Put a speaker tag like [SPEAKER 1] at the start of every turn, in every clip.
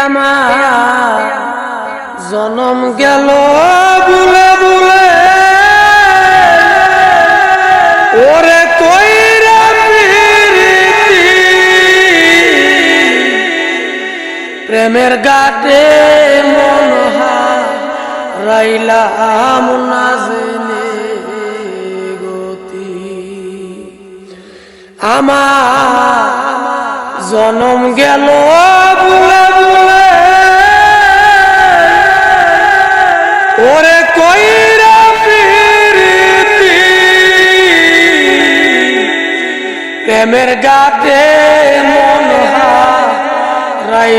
[SPEAKER 1] আমার জনম গেল বুলে বুলে ওরে কইরা প্রীতি প্রেমের গাতে মন হারাইলাম না জেনে গতি আমার জনম গেল বুলে বুলে ওরে কইরা প্রীতি প্রেমের গাতে মন হারাইলাম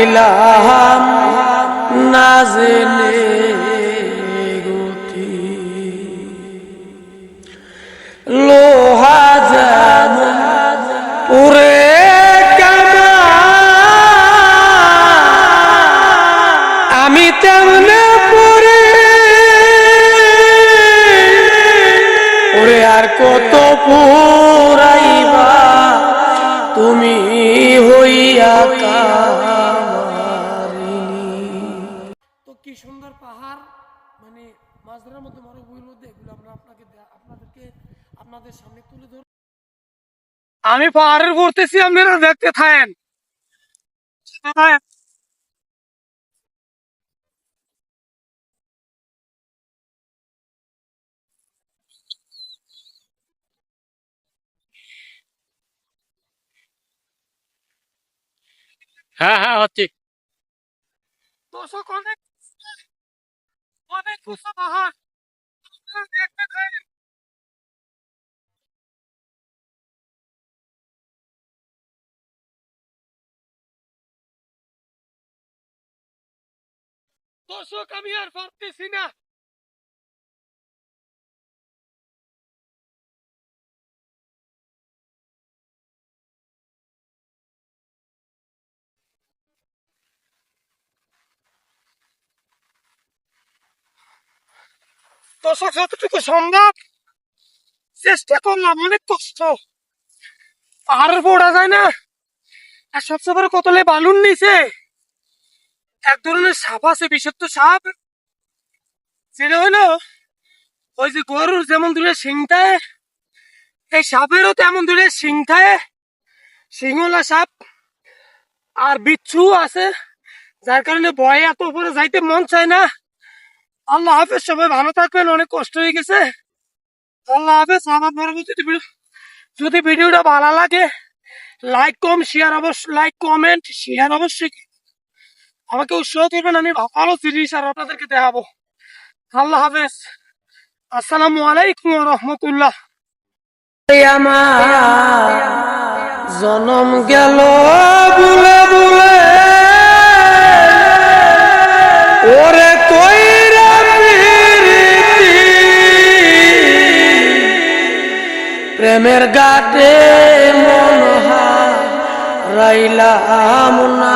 [SPEAKER 1] না জেনে গতি লোহা যেমন পুরে আমি তেমনে পড়ে ওরে আর কত পুরাইবা তুমি হইয়া কামারিনী। তো কি সুন্দর পাহাড়, মানে মাঝধারের মধ্যে মরুভূমির মধ্যে এগুলো আমরা আপনাদের সামনে তুলে ধর। আমি পাহাড়ের ঘুরতেছি, আপনারা দেখতে থাকেন। হ্যাঁ হ্যাঁ হচ্ছে দর্শক, অনেক অনেক উঁচু পাহাড় দেখতে থাকেন। দর্শক, আমি আর পারতেছি না। দর্শক, যতটুকু সম্ভব চেষ্টা করলাম, অনেক কষ্ট। পাহাড়ের পড়া যায় না। আর সবচেয়ে বড় কতলে বালুর নিচে এক ধরনের সাপ আছে, বিষাক্ত সাপ। সেটা হলো ওই যে গরুর যেমন দূরে শিং থাকে, এই সাপেরও তেমন দূরে শিং থাকে, শিংওয়ালা সাপ। আর বিচ্ছু আছে, যার কারণে ভয়ে এত উপরে যাইতে মন চায় না। আল্লাহ হাফেজ, সবাই ভালো থাকবেন। অনেক কষ্ট হয়ে গেছে। আল্লাহ হাফেজ। আমার যদি ভিডিওটা ভালো লাগে লাইক কমেন্ট শেয়ার অবশ্যই আমাকে উৎসাহ করবেন। আমি ভালো জিনিস আর আপনাদেরকে দেখাবো। আল্লাহ হাফেজ। আসসালামু আলাইকুম ওয়া রাহমাতুল্লাহ। আমার জনম গেল বুলে বুলে ওরে কইরা প্রীতি প্রেমের গাতে মন হারাইলাম না।